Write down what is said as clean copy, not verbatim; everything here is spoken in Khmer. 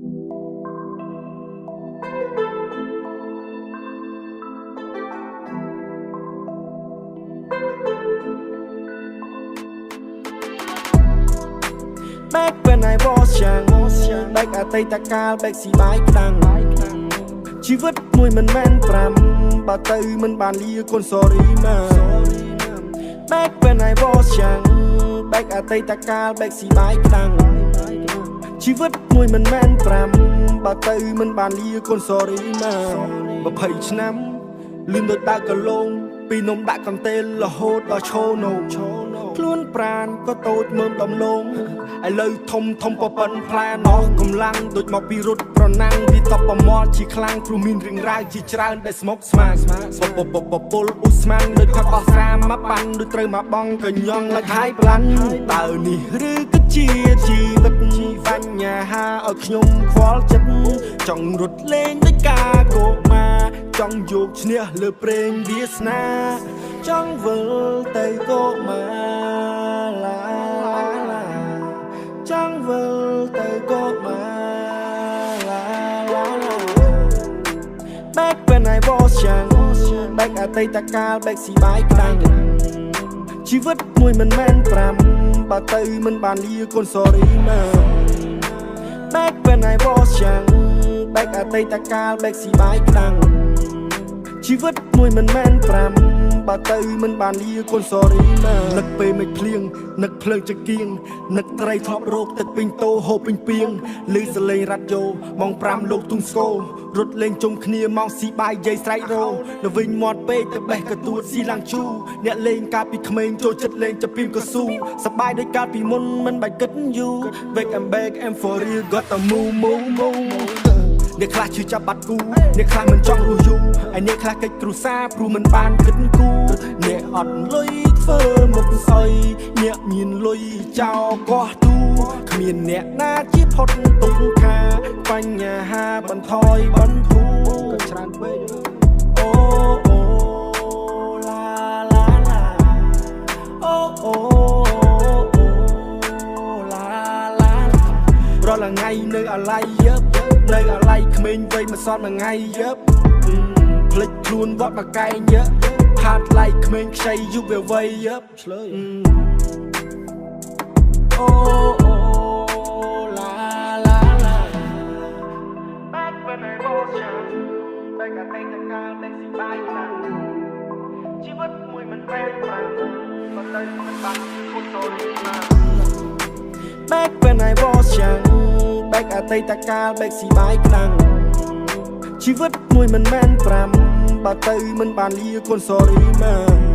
Back when I was young Back អតីតកាល Back ស៊ីបាយក្តាំងជីវិតមួយមិនមែន5បើទៅមិនបានលាគុណ sorry ណា Back when I was young Back អតីតកាល Back ស៊ីបាយក្តាំងជីវិតមួយមិនមែន5បើទៅមិនបានលាគុណ sorry ណា20ឆ្នាំលឿនដូចដើរកលងពីនំដាក់កន្ទេលរហូតដល់ឈោនោមខ្លួនប្រានក៏តូចមើលដំឡងឥឡូវធំប្រប៉ិនផ្លែណោះកម្លាំងដូចមកពីរត់ប្រណាំងវាតបប្រមាត់ជាខ្លាំងព្រោះមានរឿងរ៉ាវជាច្រើនដែលស្មុគស្មាញពលអ៊ូស្មានដូចផាត់បោះស្រាមមកបាញ់ដូចត្រូវមកបងកញ្ញងលឹកហើយប្លាន់តើនេះឬក៏ជាជីវិតបញ្ហាឲ្យខ្ញុំខ្វល់ចិត្តចង់រត់លេងដូចការកោមកចង់យកឈ្នះលើព្រេងវាសនាចង់វិលទៅកោមកឡាចង់វិលទៅកោមកឡា Back when I was young Back អតីតកាល Back ស៊ីបាយក្តាំងជីវិតមួយមិនមែន5បើទៅមិនបានលាគុណ sorry ណា Back when I was young Back អតីតកាល Back ស៊ីបាយក្តាំងជីវិតមួយមិនមែន5បើទៅមិនបានលាគុណ sorry ណានឹកពេលមិនភ្លៀងនឹកភ្លើងចង្គៀងនឹកត្រីធ្លាប់រោគទឹកពេញតោហូបពេញពីងលឺសលេងរ៉ាឌីយ៉ូម៉ោង5លោកទុំស្គររត់លេងជុំគ្នាម៉ោងស៊ីបាយយាយស្រែករោនៅវិញមាត់ពេកទៅបេះកទួតស៊ីឡាំងជូអ្នកលេងកាលពីក្មេងចូលចិត្តលេងចាប់ពីកស៊ូសប្បាយដូចកាលពីមុនមិនបាច់គិតយូរ Back and back and for real got the move អ្នកខ្លះជឿចាប់បាត់គូអ្នកខ្លះមិនចង់រស់យូរហើយអ្នកខ្លះកិច្ចគ្រួសារព្រោះមិនបានគិតគូអ្នកអត់លុយធ្វើមុខស្អុយអ្នកមានលុយចោលកោះទូគ្មានអ្នកណាជាផុតទុកខាបញ្ហាបន្ថយបន្ធូរក៏ច្រើនពេកអូឡាអូរាល់ថ្ងៃនៅអាឡ័យយើបនៅអាឡ័យក្មេងវ័យមិនសល់មួយថ្ងៃយើបភ្លេចខ្លួនវត្តបកែងយើផាតឡៃក្មេងខ្ចីយុវវ័យយើបឆ្លើយអូឡា Back when I was young Back អតីតកាល Back ស៊ីបាយខ្លាំងជីវិតមួយមិនមែន5ប៉ុន្តែមិនបានគូតូរីណា Back when I was young Back អតីតកាល Back ស៊ីបាយខ្លាំងជីវិតមួយមិនមែន5បើទៅមិនបានលាគុណ sorry ណា